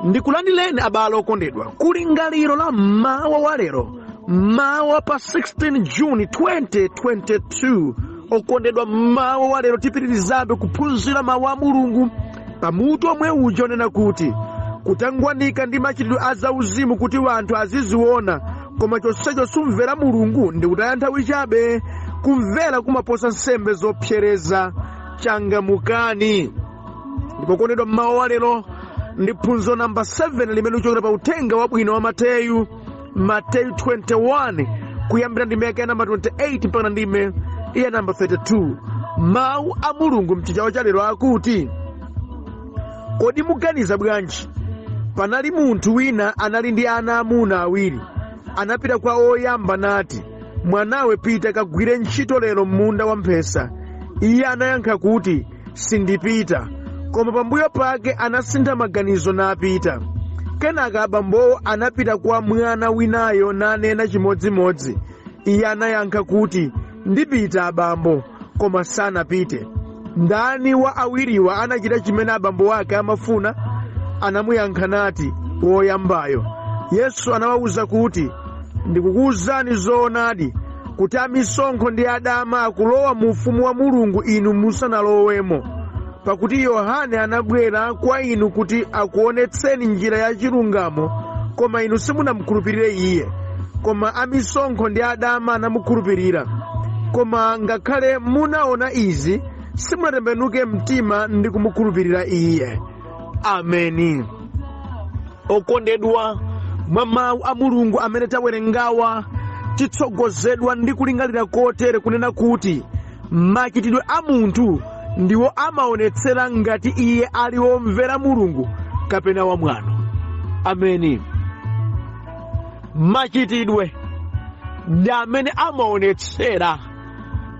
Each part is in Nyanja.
Ndikulandileni abale okondedwa kuli lingaliro la mmawa wa lero, mmawa pa 16 Juni 2022. Okondedwa, mmawa wa lero tipitirizabe kuphunzira mawu a Mulungu pamutu omwe uja onena kuti kutangwanika ndi machitidwe a zauzimu kuti wanthu aziziona, koma chonsecho sumvera Mulungu ndi kutaya nthawi chabe. Kumvera kumaposa nsembe zopsereza. Changamukani. Ndipo okondedwa, mmawa wa lero ndi phunziro namba 7 limene uchokera pa uthenga wabwino wa Mateyu 21 kuyambira ndime ya namba 28 mpaka ndime ya namba 32. Mawu a Mulungu mchichawo cha lero akuti, kodi muganiza bwanji? Panali munthu wina anali ndi ana amuna awiri. Anapita kwa oyamba nati, mwanawe pita kagwire ntchito lero m'munda wamphesa. Iye anayankha kuti, sindipita. Koma pambuyo pake anasintha maganizo napita. Kenaka abambowo anapita kwa mwana winayo nanena chimodzimodzi. Iye anayankha kuti, ndipita abambo, koma sanapite. Ndani wa awiriwa anachita chimene abambo wake amafuna? Anamuyankha nati, woyambayo. Yesu anawawuza kuti, ndikukuwuzani zoonadi kuti amisonkho ndi adama akulowa mu ufumu wa Mulungu inu musanalowemo. Pakuti Yohane anabwera kwa inu kuti akuonetseni njira ya chilungamo, koma inu simunamukhulupirire iye. Koma amisonkho ndi adama anamukhulupirira. Koma ngakhale munaona izi, simunatembenuke mtima ndi kumukhulupirira iye. Ameni. Okondedwa, mwa mawu a Mulungu amene tawerengawa titsogozedwa ndi kulingalira kotere kunena kuti machitidwe a munthu ndiwo amaonetsera ngati iye ali womvera Mulungu kapena wamwano. Ameni. Machitidwe ndi amene amaonetsera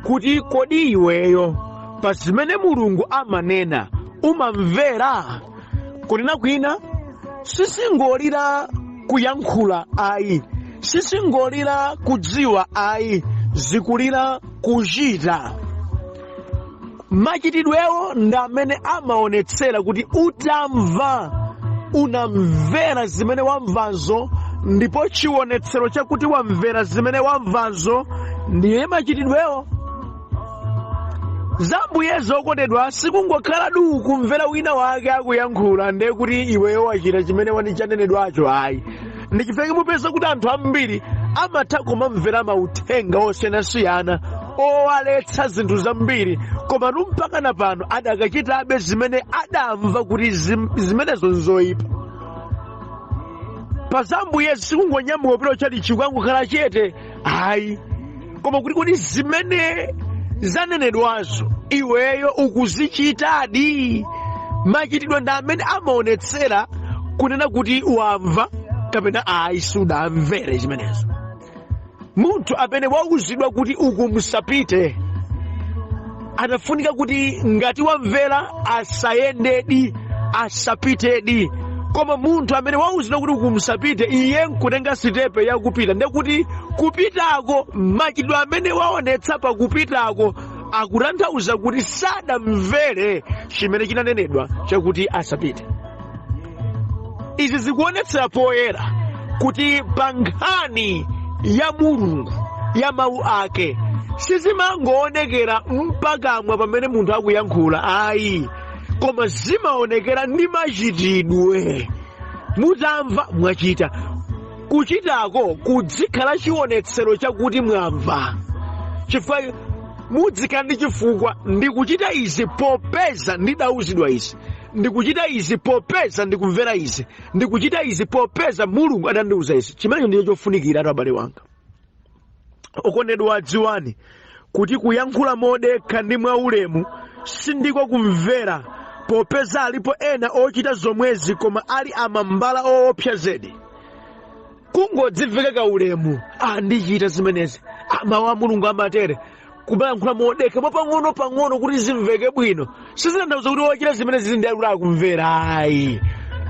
kuti kodi iweyo pa zimene Mulungu amanena umamvera. Kunena kwina, sisingolira kuyankhula ayi, sisingolira kudziwa ayi, zikulira kuchita. Machitidwewo ndi amene amaonetsera kuti utamva, unamvera zimene wamvazo, ndipo chionetsero chakuti wamvera zimene wamvazo ndiye machitidwewo. Zambuyezo okondedwa, sikungokhala du kumvera wina wake akuyankhula ndiye kuti iweyo wachita chimene wanichanenedwacho ayi. Ndichifukwa mupeza kuti anthu ambiri amatha kumamvera mauthenga osiyanasiyana owaletsa zinthu zambiri, koma mpaka na pano adakachitabe zimene adamva kuti zimenezo nzoyipa. Pa Zambuyezo sikungonyamuka pita chati chikangokhala chete ayi, koma kuti zimene zanenedwazo iweyo ukuzichitadi. Machitidwe ndi amene amaonetsera kunena kuti wamva kapena ayi sudamvere zimenezo. Munthu amene wauzidwa kuti uku musapite, anafunika kuti ngati wamvera asayendedi, asapitedi. Koma munthu amene wauzidwa kuti uku musapite, iye nkutenga sitepe yakupita. Ndiye kuti kupitako, machitidwe amene waonetsa pa kupitako akutanthauza kuti sadamvere chimene chinanenedwa chakuti asapite. Izi zikuonetsera poyera kuti pa nkhani ya Mulungu ya mawu ake sizimangoonekera mpakamwa pamene munthu akuyankhula ayi, koma zimaonekera ndi machitidwe. Mutamva mwachita. Kuchitako kudzikhala chionetsero chakuti mwamva. Chifukwa mudzikhala ndi chifukwa ndikuchita izi popeza ndidauzidwa izi, ndikuchita izi popeza ndikumvera izi, ndikuchita izi popeza Mulungu adandiuza izi. Chimenecho ndicho chofunikira abale wanga. Okondedwa, dziwani kuti kuyankhula modekha ndi mwaulemu sindiko kumvera, popeza alipo ena ochita zomwezi koma ali amambala oopsa zedi. Kungodziveka kaulemu, ndichita zimenezi, mawu a Mulungu amatere. Kuyankhula modekha pang'ono kuti zimveke bwino sizitanthauza kuti ochita zimenezi ndi alula kumvera ayi.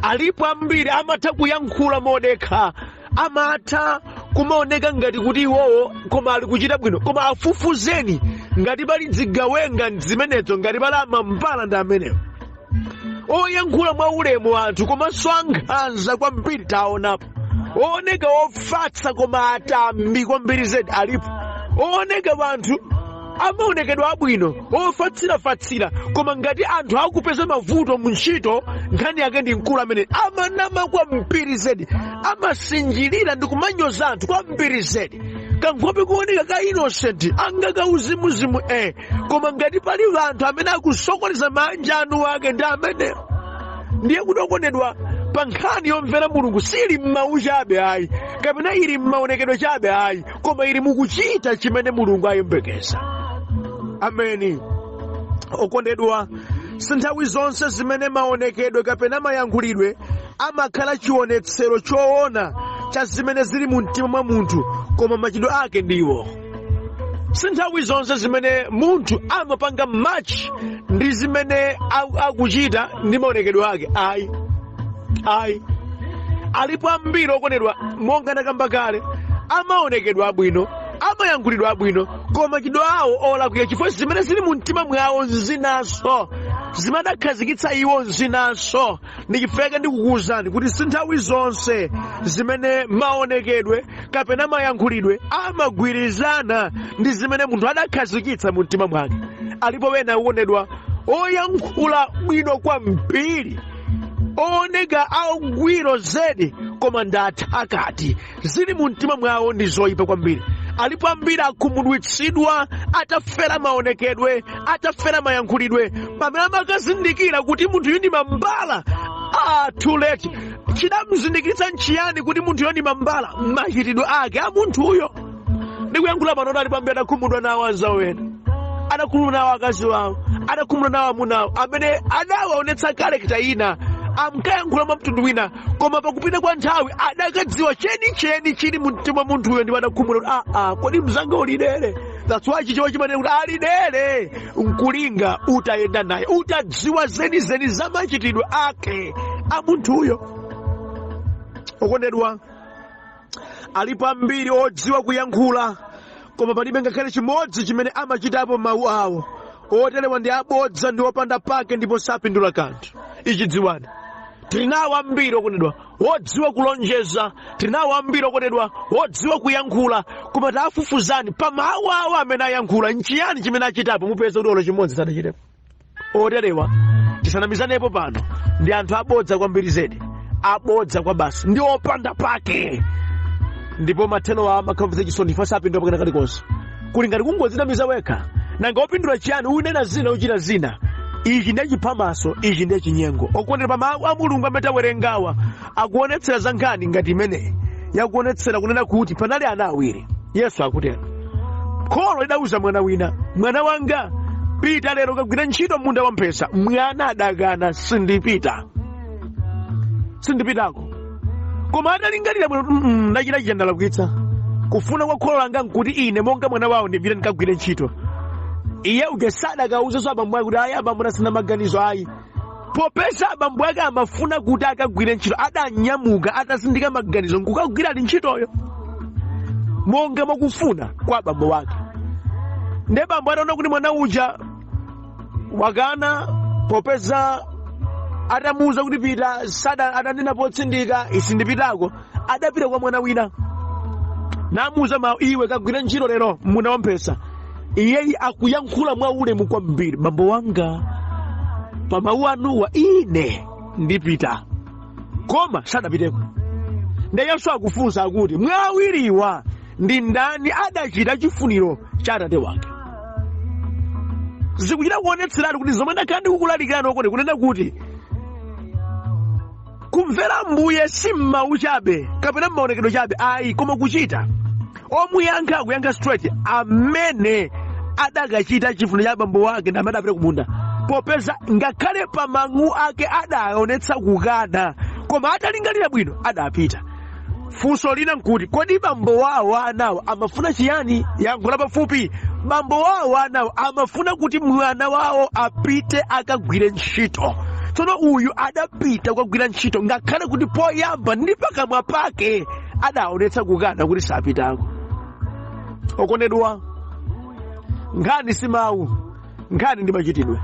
Alipo ambiri amatha kuyankhula modekha, amatha kumaoneka ngati kuti iwowo koma ali kuchita bwino, koma afufuzeni ngati pali zigawenga zimenezo, ngati pali amambala ndi amenewo. oyankhula mwa ulemu anthu komanso ankhanza kwambiri taonapo, ooneka ofatsa koma atambi kwambiri zedi alipo, ooneka anthu amaonekedwa abwino ofatsirafatsira koma ngati anthu akupeza mavuto mu ntchito nkhani yake ndi mkulu amene amanama kwambiri zedi, amasinjirira ndi kumanyoza anthu kwambiri zedi, kankhope kuoneka ka innocent anga kauzimuzimu koma ngati pali anthu amene akusokoneza manja anu ake ndi amene ndiye kuti okondedwa pa nkhani yomvera mulungu sili m'mawu chabe ayi kapena ili m'maonekedwe chabe ayi koma ili mukuchita chimene mulungu ayembekeza. Ameni. Okondedwa, sinthawi zonse zimene maonekedwe kapena mayankhulidwe amakhala chionetsero choona cha zimene zili mu mtima mwa munthu koma machitidwe ake ndiwo. Sinthawi zonse zimene munthu amapanga match ndi zimene akuchita ndi maonekedwe ake ayi. Alipo ambiri okondedwa monga ndakamba kale amaonekedwa abwino, amayankhulidwa abwino koma machitidwe awo olakwira chifukwa zimene zili mu mtima mwawo nzinaso, zimadakhazikitsa iwo nzinaso. Ndichifeke ndikukuwuzani kuti sinthawi zonse zimene maonekedwe kapena mayankhulidwe amagwirizana ndi zimene munthu adakhazikitsa mu mtima mwake. Alipo wena okondedwa oyankhula bwino kwambiri, ooneka augwiro zedi koma ndathakati zili mu mtima mwawo ndi zoyipa kwambiri. Alipo ambiri akhumudwitsidwa atafera maonekedwe, atafera mayankhulidwe pamene amakazindikira kuti munthuyu ndi mambala. Too late. Chidamzindikiritsa nchiyani kuti munthuyo ndi mambala? Machitidwe ake a munthuyo. Ndikuyankhula pano alipo ambiri adakhumudwa nawo anzawo ena, adakhumudwa nawo akazi wawo, adakhumudwa nawo amuna awo amene adawaonetsa karekita ina, amkayankhula mwa mtundu wina koma pakupita kwa nthawi adakadziwa chenicheni chili mu mtima munthuyo ndi adakhumudwa kodi mzanga ulidere. That's why chichewa chimanena kuti alidere nkulinga utayenda naye, utadziwa zenizeni za machitidwe ake a munthuyo. Okondedwa, alipo ambiri odziwa kuyankhula koma palibe ngakhale chimodzi chimene amachitapo mawu awo. Oterewa ndi abodza ndi opanda pake ndipo sapindula kanthu. Ichi dziwani. Trinawo ambiri okondedwa wodziwa kulonjeza, trinawo ambiri okondedwa wodziwa kuyankhula koma tafufuzani pa mawu awo amene ayankhula nchiyani chimene achitapo mupeza kuti olo chimodzi sadachitepo. Oterewa tisanamizanepo pano ndi anthu abodza kwambiri zedi, abodza kwa basi ndi opanda pake, ndipo mathelo awo amakhamvisa chisoni fa sapindula pakena kalikonse. Kuli ngati kungozinamiza wekha nanga opindula chiyani unena zina uchita zina. Ichi ndiye chiphamaso, ichi ndiye chinyengo. Okondera pa mawu a mulungu amene tawerengawa akuonetsera za nkhani ngati imeneyi yakuonetsera kunena kuti panali ana awiri. Yesu akutero kholo lidauza mwana wina, mwana wanga pita lero kagwira ntchito munda wamphesa. Mwana adakana, sindipitako. Koma atalingalira bwino, ndachita chija ndalakwitsa. Kufuna kwa kholo langa nkuti ine monga mwana wawo ndipita ndikagwire ntchito. Iye ugesada kauza abambo ake kuti ayi abambo nasina maganizo ayi. Popeza abambo ake amafuna kuti akagwire ntchito adanyamuka atasindika maganizo nkukagwira ntchitoyo monga makufuna kwa abambo wake. Nde bambo ataona kuti mwana uja wakana, popeza atamuuza kuti pita sada atanena potsindika isindipitako, adapita kwa mwana wina namuuza mawu, iwe kagwire ntchito lero munda wamphesa. Iyeyi akuyankhula mwa ulemu kwambiri, bambo wanga pa mawu anuwa ine ndipita, koma sadapiteko. Nde Yesu akufunsa akuti mwa awiriwa ndi ndani adachita chifuniro cha atate wake? Zikuchita kuonetseratu kuti zomwe ndakhala ndikukulalikirani okone kunena kuti kumvera Mbuye si m'mawu chabe kapena m'maonekedwe chabe ayi, koma kuchita. Omuyankha akuyankha straight amene adakachita chifuniro cha bambo wake ndi amene adapita kumunda, popeza ngakhale pa mawu ake adaonetsa kukana koma atalingalira bwino adapita. Funso lina nkuti kodi bambo wawo anawo amafuna chiyani? Yankho pafupi, bambo wawo anawo amafuna kuti mwana wawo apite akagwire ntchito. Tsono uyu adapita kukagwira ntchito ngakhale kuti poyamba ndi pakamwa pake adaonetsa kukana kuti sapitako. Okondedwa, nkhani si mawu, nkhani ndi machitidwe.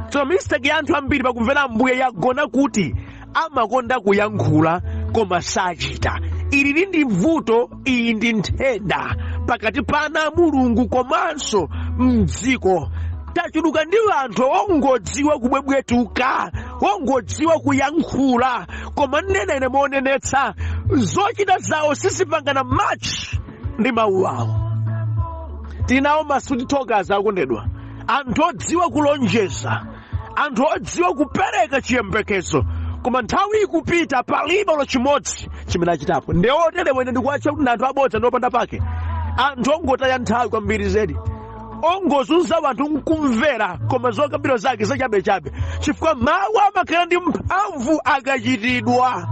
So mistake ya anthu ambiri pakumvera Ambuye yagona kuti amakonda kuyankhula koma sachita. Ili ndi vuto, iyi ndi nthenda pakati pana Mulungu komanso mdziko. Tachuluka ndi anthu ongodziwa kubwebwetuka, ongodziwa kuyankhula, koma ine monenetsa zochita zawo sizipangana match ndi mawu awo. Tinawo masuti talkers akondedwa, anthu odziwa kulonjeza, anthu odziwa kupereka chiyembekezo, koma nthawi ikupita palibe chimodzi chimene achitapo. Ndeoterewa ine ndikuwatcha kuti anthu abodza ndopanda pake, anthu ongotaya nthawi kwambiri zedi, ongozunza wanthu nkumvera koma zokambiro zake zachabechabe, chifukwa mawu amakhala ndi mphamvu akachitidwa.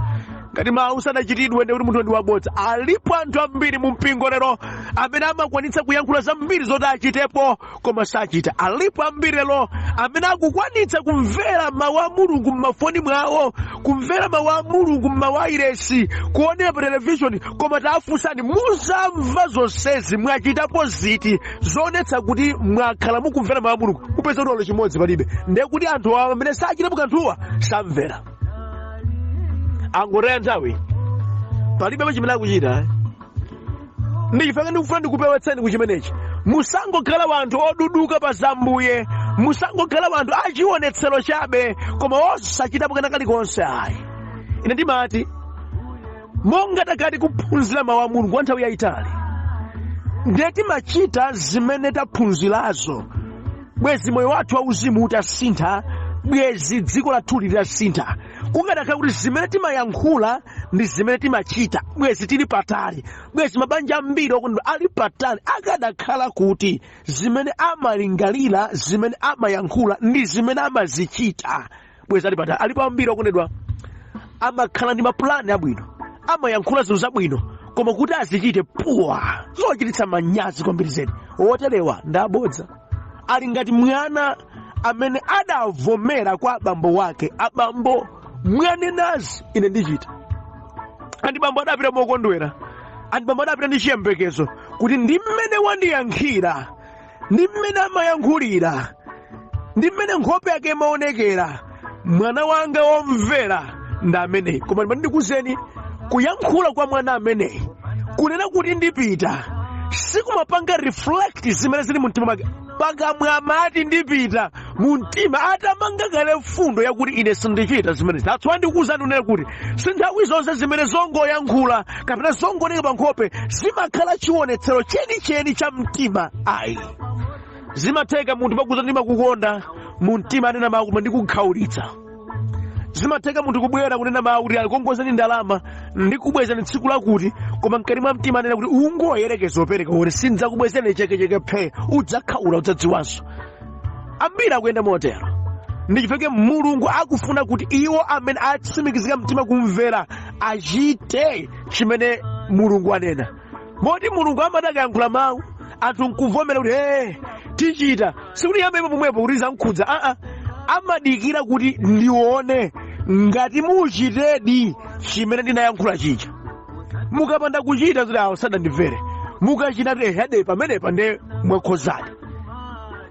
Ngati mawu sanachitidwe ndi kuti munthu ndi wabodza. Alipo anthu ambiri mu mpingo lero amene amakwanitsa kuyankhula zambiri zoti achitepo koma sachita. Alipo ambiri lero amene akukwanitsa kumvera mawu a Mulungu m'mafoni mwawo, kumvera mawu a Mulungu m'mawayilesi, kuonera pa televishoni, koma tafunsani muzamva zonsezi mwachitapo ziti zoonetsa kuti mwakhala mukumvera mawu a Mulungu? Mupeza kuti chimodzi palibe. Ndiye kuti anthu awo amene sachitapo kanthuwa samvera. Angoraya nthawi palibe chimene akuchita. Ndichifukwa ndikufuna ndikupewetseni kuchimenechi. Musangokhala wanthu oduduka pa Zambuye, musangokhala wanthu achionetsero chabe koma osachitapo kena kalikonse. Ayi, ine ndimati monga takati kuphunzira mawu a Mulungu kwa nthawi yayitali, ndiye timachita zimene taphunzirazo. Bwezi moyo wathu wauzimu utasintha, bwezi dziko lathu litasintha. Kungadakhala kuti zimene timayankhula ndi zimene timachita, bwezi tili patali, bwezi mabanja ambiri okondedwa ali patali. Akadakhala kuti zimene amalingalira, zimene amayankhula ndi zimene amazichita, bwezi ali patali. Alipo ambiri okondedwa amakhala ndi mapulani abwino, amayankhula zinthu zabwino, koma kuti azichite puwa, zochititsa manyazi kwambiri zedi. Oterewa ndi abodza. Ali ngati mwana amene adavomera kwa abambo wake, abambo mwanenazi ine ndichita. Andi bambo adapita mokondwera, andi bambo adapita ndi chiyembekezo kuti ndi mmene wandiyankhira, ndi mmene amayankhulira, ndi mmene nkhope yake imaonekera, mwana wanga womvera ndi ameneyi. Koma ndikuzeni, kuyankhula kwa mwana ameneyi kunena kuti ndipita sikumapanga reflect zimene zili mu mtima mwake. Pakamwa amati ndipita, mu mtima atamanga kale mfundo yakuti ine sindichita zimene. That's why ndikuwuzani unene kuti sinthawi zonse zimene zongoyankhula kapena zongoneka pa nkhope zimakhala chionetsero chenicheni cha mtima. Ayi, zimatheka munthu pakuza ndimakukonda, mu mtima anena mawu koma ndikukhaulitsa. Zimatheka munthu kubwera kunena mawu kuti alikongozeni ndalama ndikubwezani tsiku lakuti, koma mkati mwa mtima anena kuti ungoyerekeza opereka kuti sindzakubwezeni chekecheke phe, udzakhaula udzadziwanso. Ambiri akuyenda motero. Ndichifukwa Mulungu akufuna kuti iwo amene atsimikizika mtima kumvera achite chimene Mulungu anena. Moti Mulungu amadakayankhula mawu anthu nkuvomera kuti tichita, sikuti yambepo pomwepo kuti zamkhudza. Amadikira kuti ndione ngati muchitedi chimene ndinayankhula chija. Mukapanda kuchita zoti awo sadandimvere, mukachita kuti hede pamenepa nde mwakhozadi.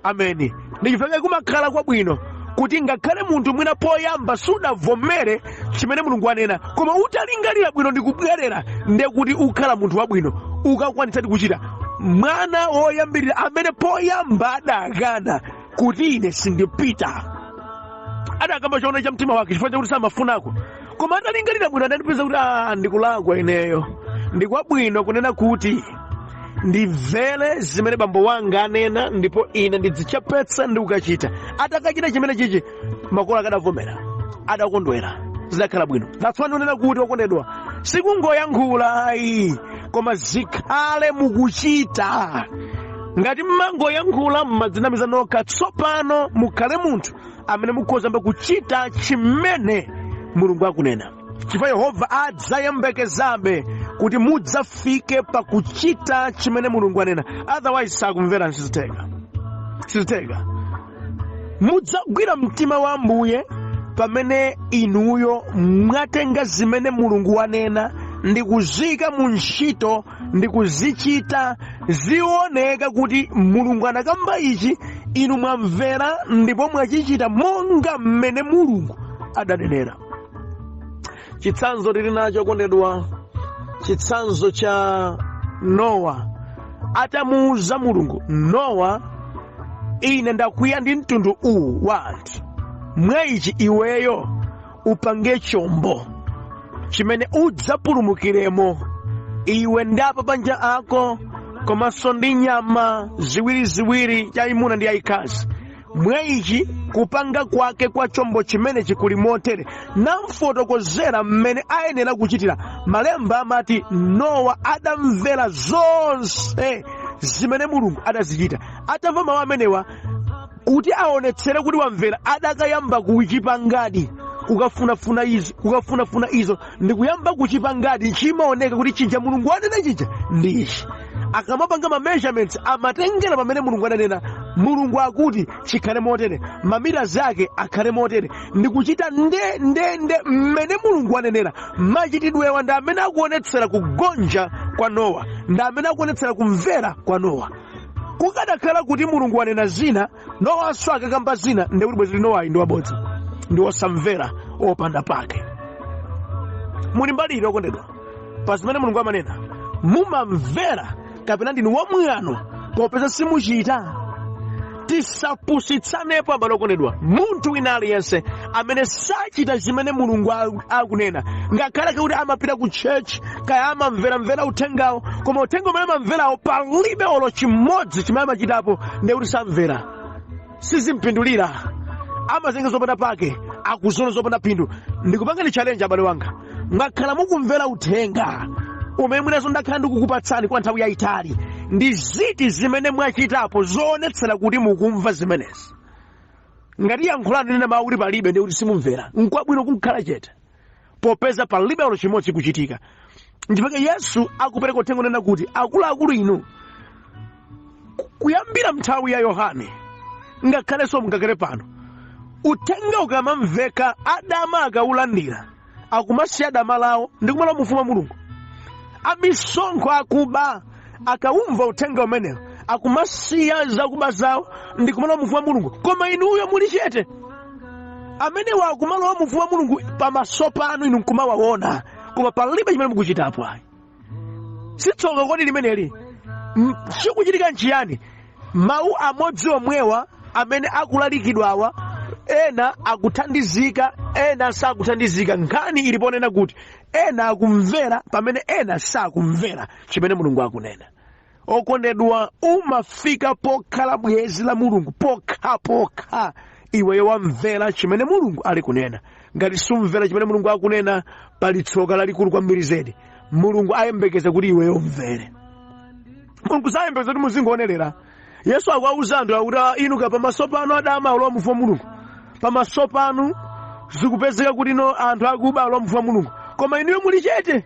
Ameni. Ndichifukwa kumakhala kwabwino kuti ngakhale munthu mwina poyamba sudavomere chimene Mulungu anena, koma utalingalira bwino ndikubwerera, ndiye kuti ukhala munthu wabwino, ukakwanitsadi kuchita. Mwana woyambirira amene poyamba adakana kuti ine sindipita, adakamba chaona cha mtima wake chifukwa chakuti samafunako, koma atalingalira bwino adapeza kuti ndikulakwa ineyo, ndikwabwino kunena kuti ndimvere zimene bambo wanga anena ndipo ine ndidzichepetsa ndi kukachita. Atakachita chimene chichi makolo akadavomera, adakondwera, zidakhala bwino. That's why unena kuti wakondedwa sikungoyankhula ayi, koma zikhale mukuchita. Ngati mmangoyankhula mmadzinamiza nokha, tsopano mukhale munthu amene mukhoza kuchita chimene Mulungu akunena. Chifukwa Yehova adzayembekezabe kuti mudzafike pakuchita chimene Mulungu anena. Otherwise sakumvera, siziteka. Mudzagwira mtima wa Ambuye pamene inuyo mwatenga zimene Mulungu wanena ndi kuzika mu ntchito, ndi kuzichita zioneka kuti Mulungu anakamba ichi, inu mwamvera ndipo mwachichita monga mmene Mulungu adanenera. Chitsanzo tili nacho kondedwa, chitsanzo cha Nowa atamuuza Mulungu, Nowa, ine ndakwiya ndi mtundu uwu wa anthu, mwa ichi iweyo upange chombo chimene udzapulumukiremo iwe ndi a banja ako, komanso ndi nyama ziwiriziwiri, yayimuna ndi yayikazi. Mwa ichi kupanga kwake kwa chombo chimene chikuli motere, namfotokozera mmene ayenera kuchitira. Malemba amati Nowa adamvera zonse zimene Mulungu adazichita. Atamva mawu amenewa, kuti aonetsere kuti wamvera, adakayamba kuchipangadi, kukafunafuna izo ndi kuyamba kuchipangadi. Chimaoneka kuti chija Mulungu anena chija ndi ichi. Akamapanga ma measurements amatengera pamene Mulungu adanena. Mulungu akuti chikhale motere, mamita zake akhale motere, ndi kuchita nde mmene Mulungu anenera. Machitidwewa ndi amene akuonetsera kugonja kwa Nowa, ndi amene akuonetsera kumvera kwa Nowa. Kukadakhala kuti Mulungu wanena zina, Nowanso akakamba zina, ndi kuti bwezi Nowayi ndi wabodza, ndi wosamvera, opanda pake. Muli mbali okondedwa, pa zimene Mulungu amanena, mumamvera kapena ndinu wamuyano popeza simuchita? Tisapusitsanepo abale okondedwa. Munthu wina aliyense amene sachita zimene Mulungu akunena, ngakhale kuti amapita ku church, kaya amamveramvera uthengawo, koma uthenga umene amamverawo palibe olo chimodzi chimene amachitapo, ndi kuti samvera, sizimpindulira, amazenga zopanda pake, akuzona zopanda phindu. Ndikupanga ni challenge abale wanga, ngakhala mukumvera uthenga umene mwinanso ndakhala ndikukupatsani kwa nthawi yayitali, ndi ziti zimene mwachitapo zoonetsera kuti mukumva zimenezi? Ngati yankhulani nena mawu kuti palibe, ndi kuti simumvera, n'kwabwino kukhala chete popeza palibe olo chimodzi kuchitika. Ndipake Yesu akupereka uthenga unena kuti akuluakulu inu, kuyambira nthawi ya Yohane ngakhalenso mungakere pano, uthenga ukamamveka adama akaulandira akumasiya dama lawo ndi kumalowa mu ufumu wa Mulungu. Amisonkho akuba akaumva uthenga umenewo akumasiya zakuba zawo ndi kumalowa mu ufumu wa Mulungu. Koma inuyo muli chete, amene wakumalowa mu ufumu wa Mulungu pamaso panu inu nkumawaona, koma palibe chimene mukuchitapo. Ayi, sitsoka kodi limeneli chikuchitika nchiyani? Mawu amodzi omwewa amene akulalikidwawa, ena akuthandizika, ena sakuthandizika. Nkhani iliponena kuti ena akumvera pamene ena sakumvera chimene Mulungu akunena. Okondedwa, umafika pokhala bwezi la Mulungu pokha iweyo wamvera chimene Mulungu ali kunena. Ngati sumvera chimene Mulungu akunena, pali tsoka lalikulu kwambiri zedi. Mulungu ayembekeza kuti iweyo umvere. Mulungu sayembekeza kuti muzingoonelera. Yesu akuwauza anthu akuti inu pamaso panu adama alowa mu ufumu wa Mulungu, pamaso panu zikupezeka kuti anthu akuba alowa mu ufumu wa Mulungu, koma inuyo muli chete,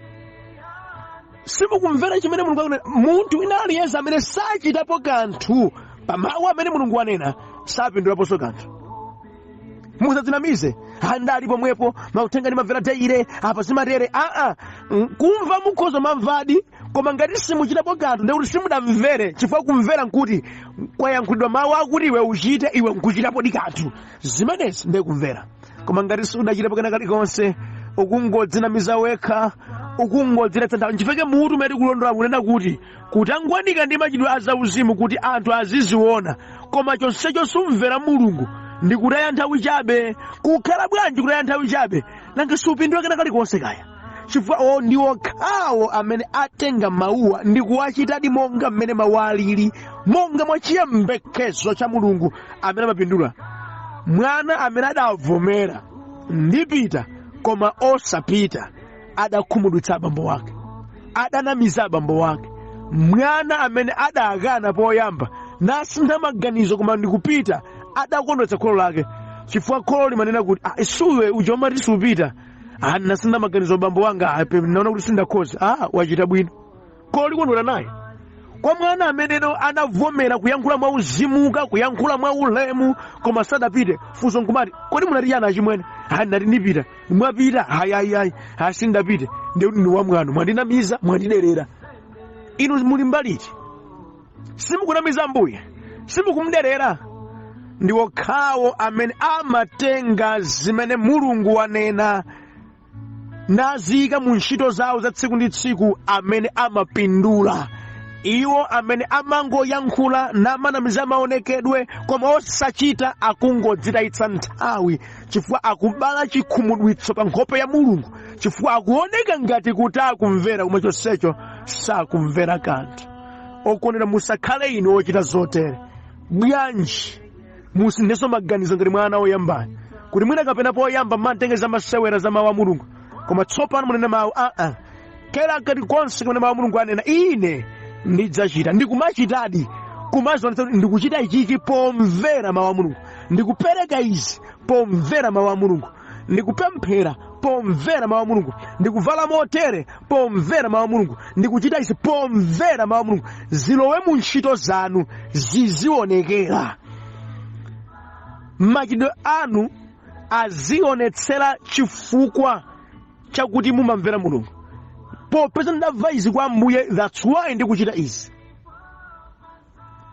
simukumvera chimene Mulungu akunena. Munthu wina aliyense amene sachitapo kanthu pa mawu amene Mulungu anena, sapindulaponso kanthu. Musadzinamize, ndali pomwepo, mauthenga ndimamvera daire, apa zimatere. Kumva mukhoza mamvadi, koma ngati simuchitapo kanthu, ndi kuti simudamvere, chifukwa kumvera nkuti kwayankhulidwa mawu akuti iwe uchite, iwe nkuchitapo di kanthu. Zimenezi ndiye kumvera. Koma ngati sudachitapo kena kalikonse, ukungodzinamiza wekha, ukungodziretsa nthawi. Nchifukwa mutu umene kulondola kunena kuti kutangwanika ndi machitidwe azauzimu kuti anthu aziziona, koma chonsecho sumvera Mulungu, ndi kutaya nthawi chabe. Kukhala bwanji kutaya nthawi chabe? Nanga supindula kena kalikonse kaya. Chifukwa ndi okhawo amene atenga mawuwa ndi kuwachitadi monga mmene mawu alili, monga mwa chiyembekezo cha Mulungu, amene amapindula. Mwana amene adavomera ndipita koma osapita, adakhumudwitsa abambo wake, adanamiza abambo wake. Mwana amene adakana poyamba nasintha maganizo koma ndikupita, adakondwetsa kholo lake, chifukwa kholo limanena kuti suwe uja umati supita, nasintha maganizo abambo wanga, naona kuti sindakhoza. Wachita bwino, kholo likondwera naye. Kwa mwana amene anavomera kuyankhula mwa uzimuka, kuyankhula mwa ulemu, koma sadapite, funso nkumati kodi munati yana achimwene? Ndati ndipita. Mwapita? Hayi sindapite. Ndiye kuti ndi wamwano, mwandinamiza, mwandiderera. Inu muli mbaliti, simukunamiza Ambuye, simukumuderera. ndi okhawo amene amatenga zimene Mulungu wanena naziyika mu ntchito zawo za tsiku ndi tsiku, amene amapindula. Iwo amene amangoyankhula namanamiza maonekedwe koma osachita, akungodzitayitsa nthawi, chifukwa akubala chikhumudwitso pa nkhope ya Mulungu, chifukwa akuoneka ngati kuti akumvera koma chonsecho sakumvera kanthu. Okondedwa, musakhale inu ochita zotere. Bwanji musinthenso maganizo ngati mwana woyambani, kuti mwina kapena poyamba mmatengeza masewera za mawu a Mulungu, koma tsopano munena mawu kera kati konse kumene mawu a Mulungu anena ine ndidzachita, ndikumachitadi, kumazionetsa kuti ndikuchita ichichi pomvera mawu a Mulungu, ndikupereka izi pomvera mawu a Mulungu, ndikupemphera pomvera mawu a Mulungu, ndikuvala motere pomvera mawu a Mulungu, ndikuchita izi pomvera mawu a Mulungu. Zilowe mu ntchito zanu, zizionekera. Machitidwe anu azionetsera chifukwa chakuti mumamvera Mulungu. Popeza ndamva izi kwa Ambuye, that's why ndikuchita izi.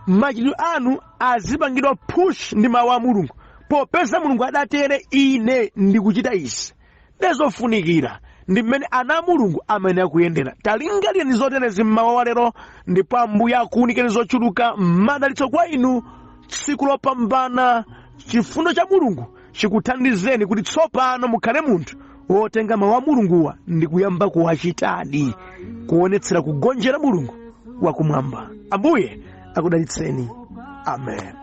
Machitidwe anu azipangidwa push ndi mawu a Mulungu. Popeza Mulungu adatere ine ndikuchita izi. Ndezofunikira ndi mmene ana a Mulungu amene akuyendera. Talingalire ndi zoterezi mmawa wa lero, ndipo Ambuye akuwunikeni zochuluka. Madalitso kwa inu tsiku lopambana. Chifundo cha Mulungu chikuthandizeni kuti tsopano mukhale munthu wotenga mawu a Mulunguwa ndi kuyamba kuwachitadi, kuonetsera kugonjera Mulungu wakumwamba. Ambuye akudalitseni. Amen.